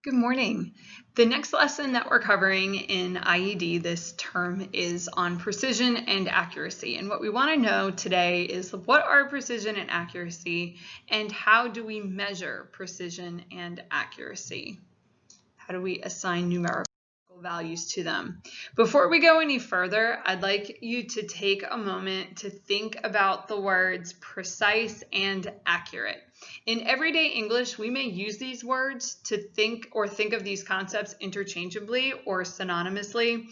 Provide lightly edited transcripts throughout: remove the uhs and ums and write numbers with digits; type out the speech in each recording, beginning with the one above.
Good morning. The next lesson that we're covering in IED this term is on precision and accuracy. And what we want to know today is what are precision and accuracy, and how do we measure precision and accuracy? How do we assign numerical values to them? Before we go any further, I'd like you to take a moment to think about the words precise and accurate. In everyday English, we may use these words to think of these concepts interchangeably or synonymously.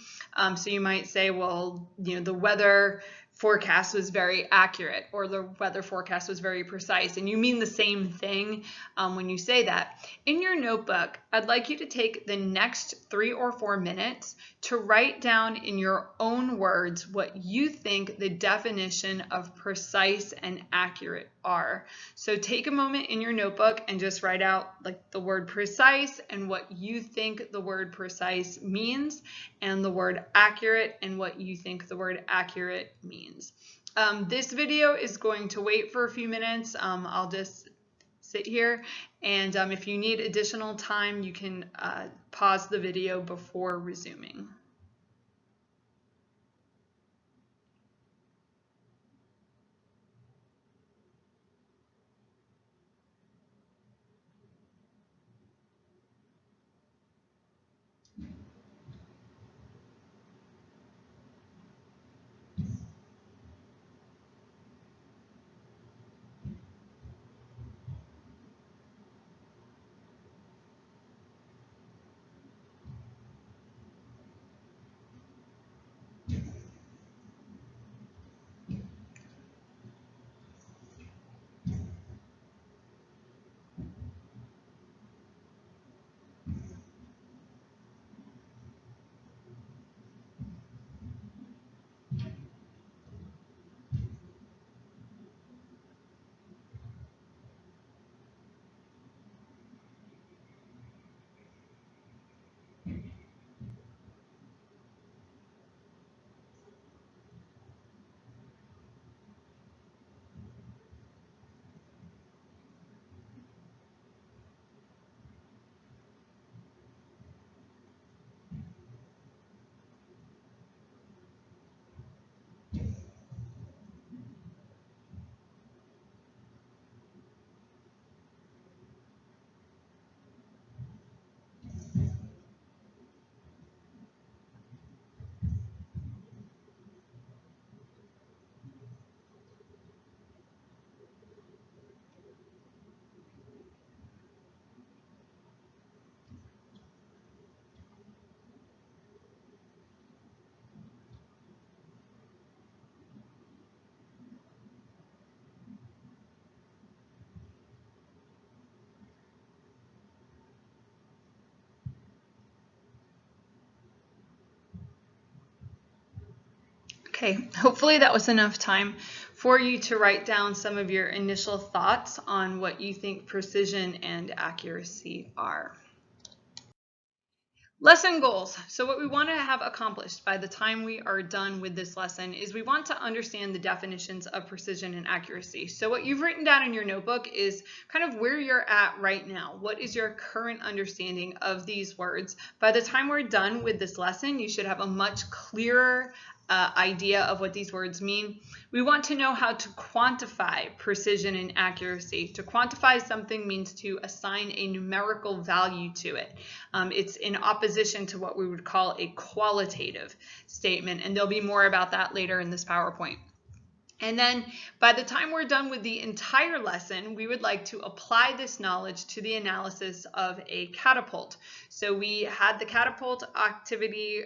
So you might say, well, the weather forecast was very accurate, or the weather forecast was very precise, and you mean the same thing when you say that. In your notebook, I'd like you to take the next 3 or 4 minutes to write down in your own words what you think the definition of precise and accurate are. So take a moment in your notebook and just write out like the word precise and what you think the word precise means, and the word accurate and what you think the word accurate means. This video is going to wait for a few minutes. I'll just sit here, and if you need additional time, you can pause the video before resuming. Okay, hopefully that was enough time for you to write down some of your initial thoughts on what you think precision and accuracy are. Lesson goals. So what we want to have accomplished by the time we are done with this lesson is we want to understand the definitions of precision and accuracy. So what you've written down in your notebook is kind of where you're at right now. What is your current understanding of these words? By the time we're done with this lesson, you should have a much clearer idea of what these words mean. We want to know how to quantify precision and accuracy. To quantify something means to assign a numerical value to it. It's in opposition to what we would call a qualitative statement, and there'll be more about that later in this PowerPoint. And then by the time we're done with the entire lesson, we would like to apply this knowledge to the analysis of a catapult. So we had the catapult activity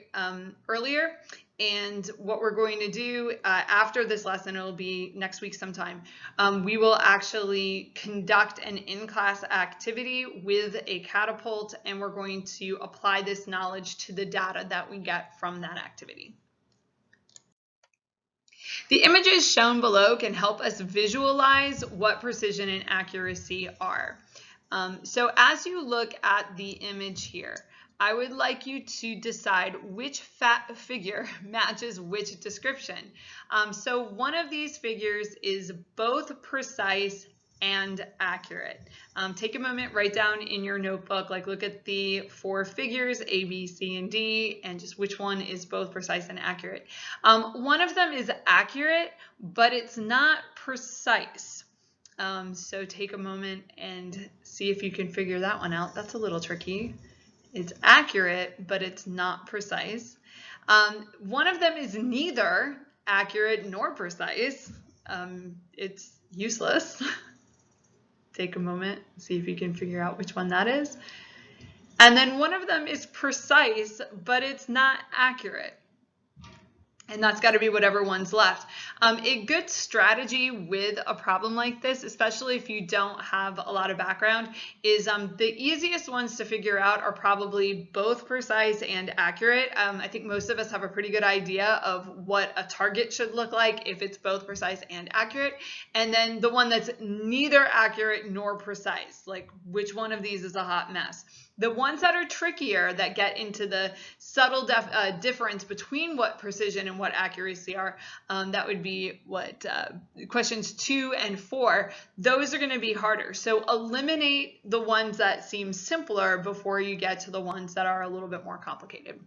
earlier, and what we're going to do after this lesson, it'll be next week sometime, we will actually conduct an in-class activity with a catapult, and we're going to apply this knowledge to the data that we get from that activity. The images shown below can help us visualize what precision and accuracy are. So as you look at the image here, I would like you to decide which figure matches which description. So one of these figures is both precise and accurate. Take a moment, write down in your notebook, like look at the 4 figures, A, B, C, and D, and just which one is both precise and accurate. One of them is accurate, but it's not precise. So take a moment and see if you can figure that one out. That's a little tricky. It's accurate, but it's not precise. One of them is neither accurate nor precise. It's useless. Take a moment, see if you can figure out which one that is. And then one of them is precise, but it's not accurate. And that's got to be whatever one's left. A good strategy with a problem like this, especially if you don't have a lot of background, is the easiest ones to figure out are probably both precise and accurate. I think most of us have a pretty good idea of what a target should look like if it's both precise and accurate. And then the one that's neither accurate nor precise, like which one of these is a hot mess. The ones that are trickier, that get into the subtle difference between what precision and what accuracy are, that would be what questions 2 and 4. Those are going to be harder. So eliminate the ones that seem simpler before you get to the ones that are a little bit more complicated.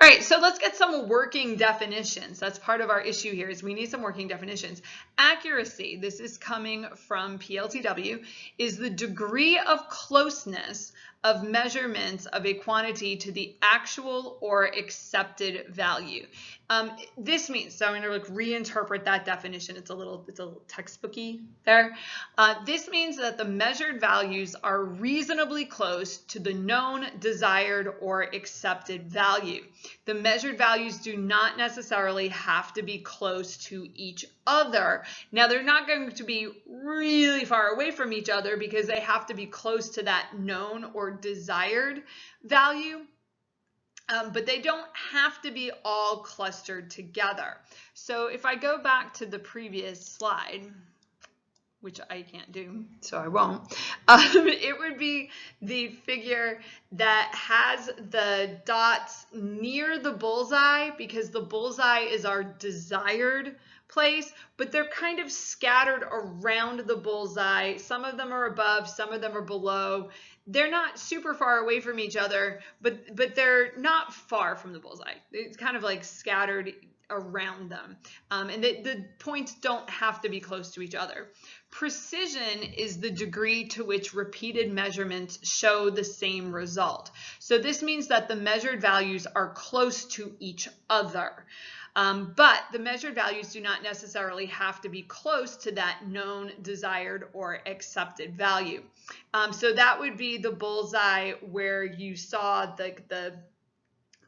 All right, so let's get some working definitions. That's part of our issue here, is we need some working definitions. Accuracy, this is coming from PLTW, is the degree of closeness of measurements of a quantity to the actual or accepted value. This means, so I'm going to reinterpret that definition. It's a little textbooky there. This means that the measured values are reasonably close to the known, desired, or accepted value. The measured values do not necessarily have to be close to each other. Now, they're not going to be really far away from each other because they have to be close to that known or desired value. But they don't have to be all clustered together. So if I go back to the previous slide, which I can't do, so I won't, it would be the figure that has the dots near the bullseye, because the bullseye is our desired place, but they're kind of scattered around the bullseye. Some of them are above, some of them are below. They're not super far away from each other, but they're not far from the bullseye. It's kind of like scattered around them. And the points don't have to be close to each other. Precision is the degree to which repeated measurements show the same result. So this means that the measured values are close to each other. But the measured values do not necessarily have to be close to that known, desired, or accepted value. So that would be the bullseye where you saw the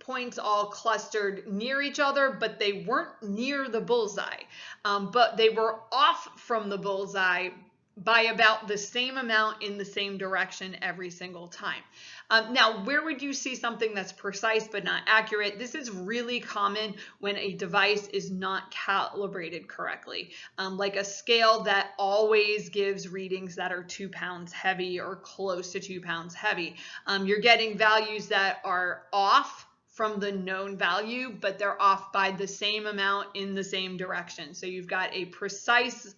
points all clustered near each other, but they weren't near the bullseye. But they were off from the bullseye by about the same amount in the same direction every single time. Now, where would you see something that's precise but not accurate? This is really common when a device is not calibrated correctly, like a scale that always gives readings that are 2 pounds heavy or close to 2 pounds heavy. You're getting values that are off from the known value, but they're off by the same amount in the same direction. So you've got a precise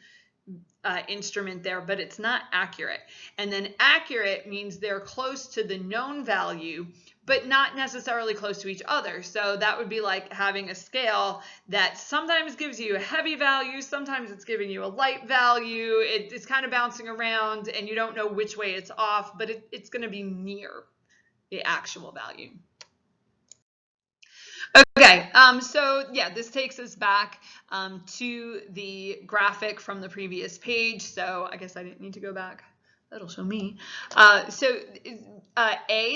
instrument there, but it's not accurate. And then accurate means they're close to the known value, but not necessarily close to each other. So that would be like having a scale that sometimes gives you a heavy value, sometimes it's giving you a light value. It's kind of bouncing around and you don't know which way it's off, but it's going to be near the actual value. Okay, so yeah, this takes us back to the graphic from the previous page. So I guess I didn't need to go back. That'll show me. A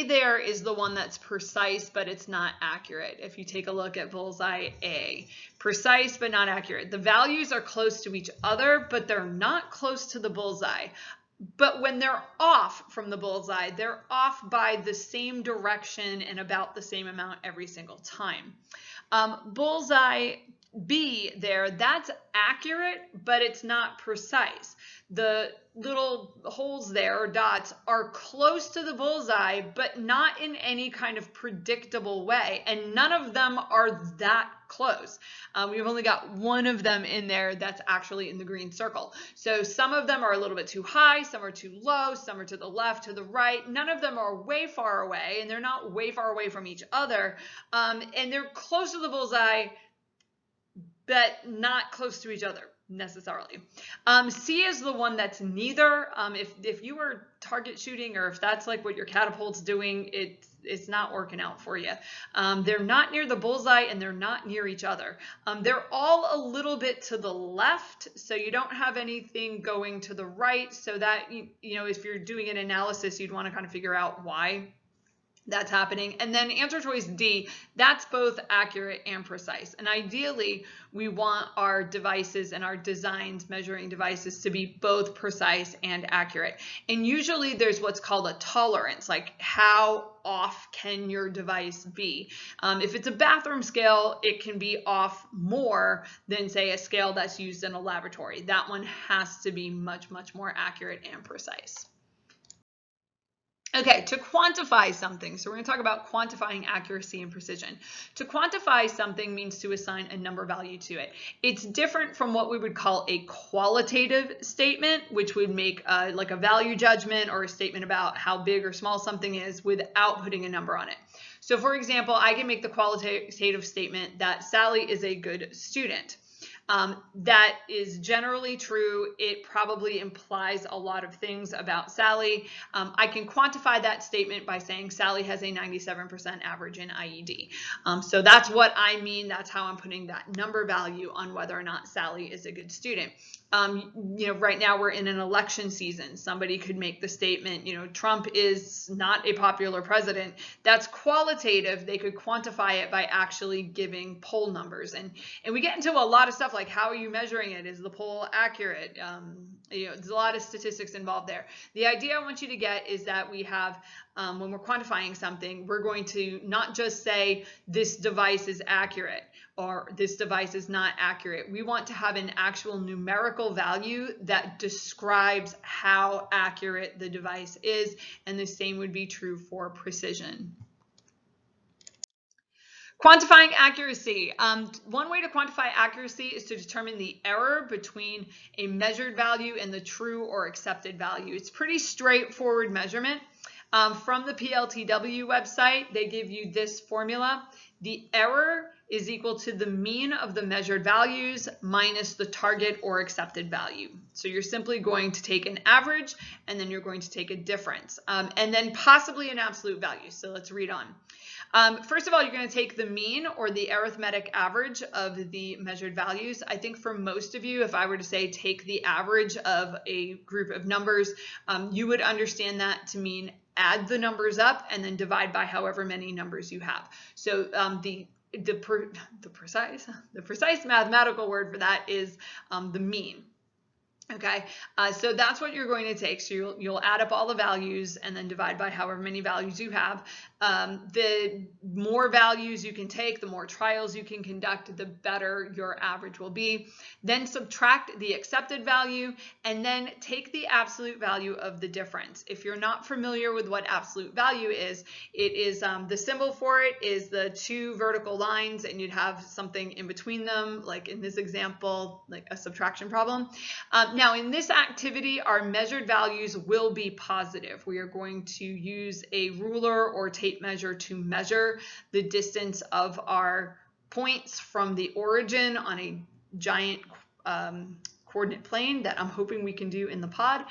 there is the one that's precise, but it's not accurate. If you take a look at bullseye A, precise but not accurate. The values are close to each other, but they're not close to the bullseye. But when they're off from the bullseye, they're off by the same direction and about the same amount every single time. Bullseye B there, that's accurate, but it's not precise. The little holes there or dots are close to the bullseye, but not in any kind of predictable way. And none of them are that close. We've only got one of them in there that's actually in the green circle. So some of them are a little bit too high, some are too low, some are to the left, to the right. None of them are way far away, and they're not way far away from each other. And they're close to the bullseye, but not close to each other necessarily. C is the one that's neither. If you were target shooting, or if that's like what your catapult's doing, it's not working out for you. They're not near the bullseye, and they're not near each other. They're all a little bit to the left, so you don't have anything going to the right, so that, you know, if you're doing an analysis, you'd want to kind of figure out why that's happening. And then answer choice D, that's both accurate and precise. And ideally, we want our devices and our designs, measuring devices, to be both precise and accurate. And usually there's what's called a tolerance, like how off can your device be? If it's a bathroom scale, it can be off more than, say, a scale that's used in a laboratory. That one has to be much, much more accurate and precise. Okay, to quantify something, so we're going to talk about quantifying accuracy and precision. To quantify something means to assign a number value to it. It's different from what we would call a qualitative statement, which would make like a value judgment or a statement about how big or small something is without putting a number on it. So for example, I can make the qualitative statement that Sally is a good student. That is generally true. It probably implies a lot of things about Sally. I can quantify that statement by saying Sally has a 97% average in IED. So that's what I mean. That's how I'm putting that number value on whether or not Sally is a good student. You know, right now we're in an election season. Somebody could make the statement, you know, Trump is not a popular president. That's qualitative. They could quantify it by actually giving poll numbers. And we get into a lot of stuff like, how are you measuring it? Is the poll accurate? You know, there's a lot of statistics involved there. The idea I want you to get is that we have, when we're quantifying something, we're going to not just say this device is accurate or this device is not accurate. We want to have an actual numerical value that describes how accurate the device is, and the same would be true for precision. Quantifying accuracy. One way to quantify accuracy is to determine the error between a measured value and the true or accepted value. It's pretty straightforward measurement. From the PLTW website, they give you this formula. The error is equal to the mean of the measured values minus the target or accepted value. So you're simply going to take an average, and then you're going to take a difference, and then possibly an absolute value. So let's read on. First of all, you're going to take the mean or the arithmetic average of the measured values. I think for most of you, if I were to say take the average of a group of numbers, you would understand that to mean add the numbers up and then divide by however many numbers you have. So the precise mathematical word for that is the mean. Okay, so that's what you're going to take. So you'll add up all the values and then divide by however many values you have. The more values you can take, the more trials you can conduct, the better your average will be. Then subtract the accepted value and then take the absolute value of the difference. If you're not familiar with what absolute value is, it is the symbol for it is the two vertical lines, and you'd have something in between them, like in this example, like a subtraction problem. Now, in this activity, our measured values will be positive. We are going to use a ruler or tape measure to measure the distance of our points from the origin on a giant coordinate plane that I'm hoping we can do in the pod.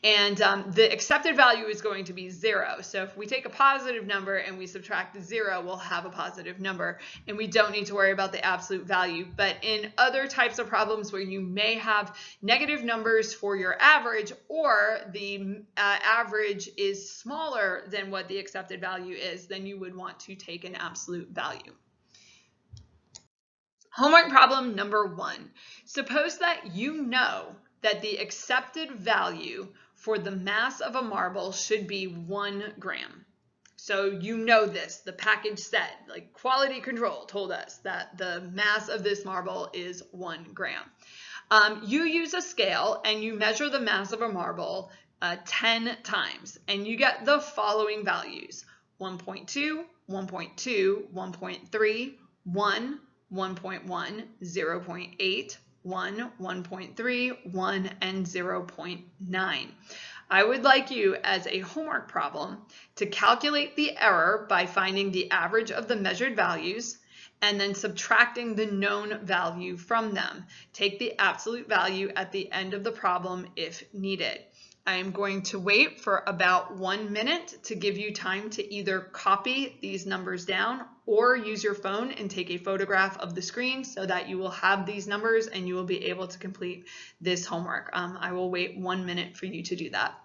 And the accepted value is going to be 0. So if we take a positive number and we subtract 0, we'll have a positive number, and we don't need to worry about the absolute value. But in other types of problems where you may have negative numbers for your average, or the average is smaller than what the accepted value is, then you would want to take an absolute value. Homework problem number 1. Suppose that you know that the accepted value for the mass of a marble should be 1 gram. So you know this, the package said, like quality control told us that the mass of this marble is 1 gram. You use a scale and you measure the mass of a marble 10 times, and you get the following values: 1.2, 1.2, 1.3, 1, 1.1, 0.8, 1, 1.3, 1, and 0.9. I would like you, as a homework problem, to calculate the error by finding the average of the measured values and then subtracting the known value from them. Take the absolute value at the end of the problem if needed. I am going to wait for about 1 minute to give you time to either copy these numbers down or use your phone and take a photograph of the screen so that you will have these numbers and you will be able to complete this homework. I will wait 1 minute for you to do that.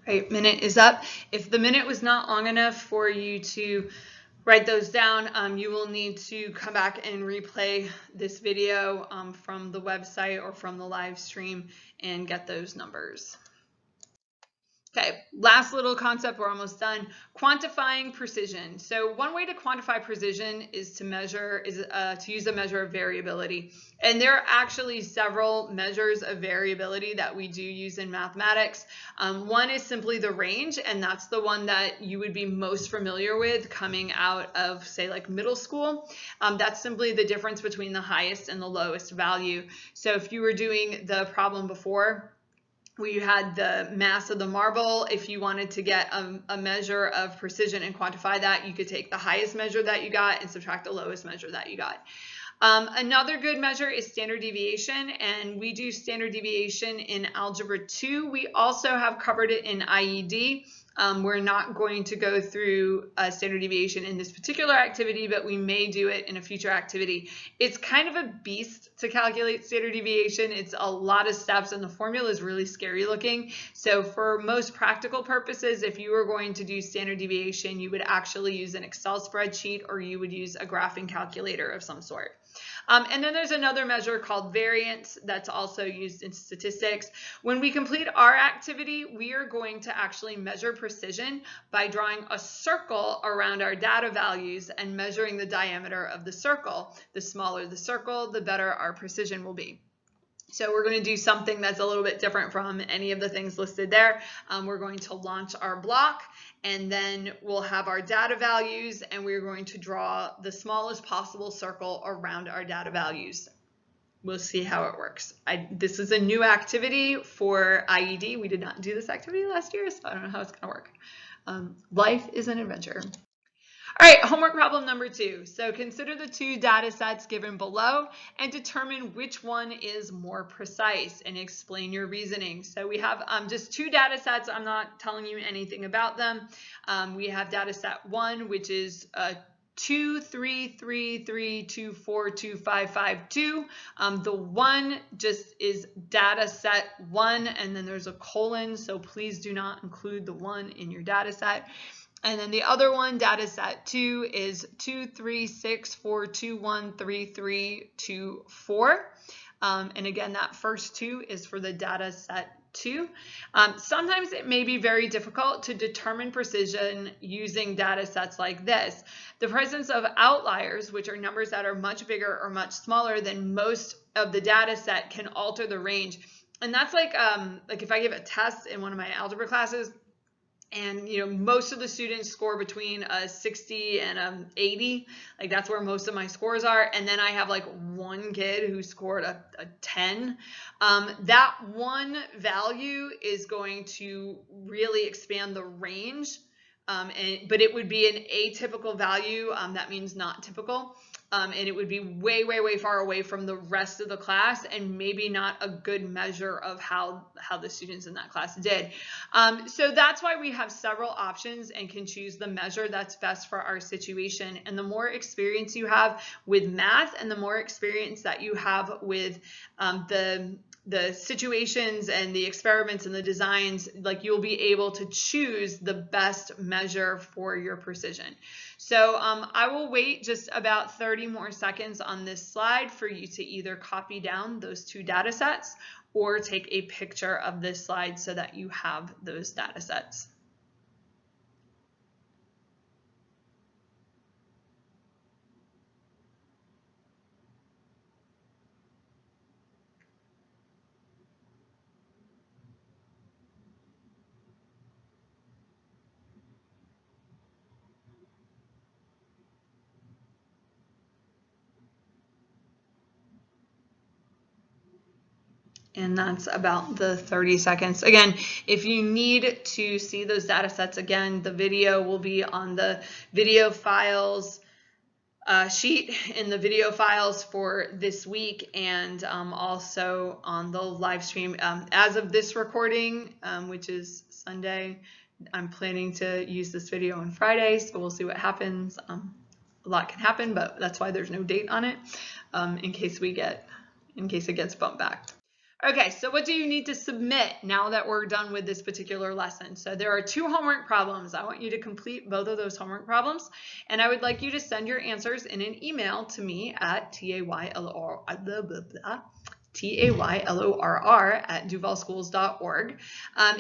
Right, minute is up. If the minute was not long enough for you to write those down, you will need to come back and replay this video from the website or from the live stream and get those numbers. Okay, last little concept, we're almost done. Quantifying precision. So one way to quantify precision is to use a measure of variability. And there are actually several measures of variability that we do use in mathematics. One is simply the range, and that's the one that you would be most familiar with coming out of, say, like middle school. That's simply the difference between the highest and the lowest value. So if you were doing the problem before, where you had the mass of the marble, if you wanted to get a measure of precision and quantify that, you could take the highest measure that you got and subtract the lowest measure that you got. Another good measure is standard deviation, and we do standard deviation in Algebra 2. We also have covered it in IED. We're not going to go through standard deviation in this particular activity, but we may do it in a future activity. It's kind of a beast to calculate standard deviation. It's a lot of steps, and the formula is really scary looking. So for most practical purposes, if you were going to do standard deviation, you would actually use an Excel spreadsheet, or you would use a graphing calculator of some sort. And then there's another measure called variance that's also used in statistics. When we complete our activity, we are going to actually measure precision by drawing a circle around our data values and measuring the diameter of the circle. The smaller the circle, the better our precision will be. So we're going to do something that's a little bit different from any of the things listed there. We're going to launch our block, and then we'll have our data values, and we're going to draw the smallest possible circle around our data values. We'll see how it works. This is a new activity for IED. We did not do this activity last year, so I don't know how it's going to work. Life is an adventure. All right, homework problem number 2. So consider the 2 data sets given below and determine which one is more precise, and explain your reasoning. So we have just 2 data sets. I'm not telling you anything about them. We have data set 1, which is 2, 3, 3, 3, 2, 4, 2, 5, 5, 2. The 1 just is data set 1, and then there's a colon, so please do not include the 1 in your data set. And then the other one, data set 2, is 2, 3, 6, 4, 2, 1, 3, 3, 2, 4. And again, that first 2 is for the data set 2. Sometimes it may be very difficult to determine precision using data sets like this. The presence of outliers, which are numbers that are much bigger or much smaller than most of the data set, can alter the range. And that's like if I give a test in one of my algebra classes, And most of the students score between a 60 and a 80. Like that's where most of my scores are. And then I have like one kid who scored a 10. That one value is going to really expand the range. But it would be an atypical value. That means not typical. And it would be way, way, way far away from the rest of the class, and maybe not a good measure of how the students in that class did. So that's why we have several options and can choose the measure that's best for our situation. And the more experience you have with math, and the more experience that you have with the situations and the experiments and the designs, like you'll be able to choose the best measure for your precision. So I will wait just about 30 more seconds on this slide for you to either copy down those two data sets or take a picture of this slide so that you have those data sets. And that's about the 30 seconds. Again, if you need to see those data sets again, the video will be on the video files sheet in the video files for this week, and also on the live stream. As of this recording, which is Sunday, I'm planning to use this video on Friday, so we'll see what happens. A lot can happen, but that's why there's no date on it, in case it gets bumped back. Okay, so what do you need to submit now that we're done with this particular lesson? So there are 2 homework problems. I want you to complete both of those homework problems, and I would like you to send your answers in an email to me at taylorr@duvalschools.org.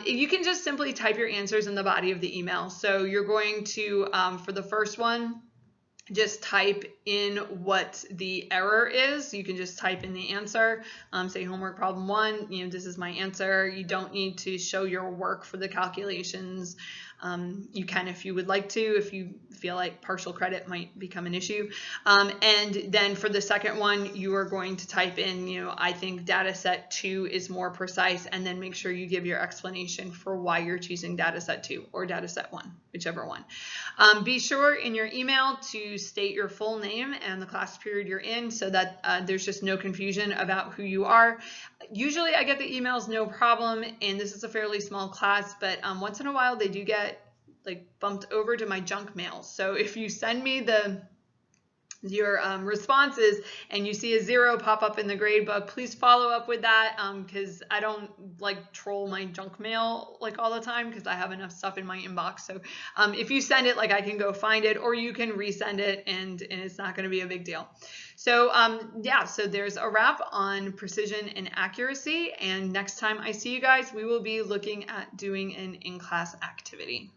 You can just simply type your answers in the body of the email. So you're going to, for the first one, just type in what the error is. You can just type in the answer, say homework problem 1, this is my answer. You don't need to show your work for the calculations. You can if you would like to, if you feel like partial credit might become an issue. And then for the second one, you are going to type in, I think data set 2 is more precise, and then make sure you give your explanation for why you're choosing data set 2 or data set 1, whichever one. Be sure in your email to state your full name and the class period you're in, so that there's just no confusion about who you are. Usually I get the emails no problem, and this is a fairly small class, but once in a while they do get bumped over to my junk mail. So if you send me your responses and you see a 0 pop up in the gradebook, please follow up with that, because I don't troll my junk mail all the time, because I have enough stuff in my inbox. So if you send it, I can go find it, or you can resend it, and it's not going to be a big deal. So yeah, so there's a wrap on precision and accuracy, and next time I see you guys, we will be looking at doing an in-class activity.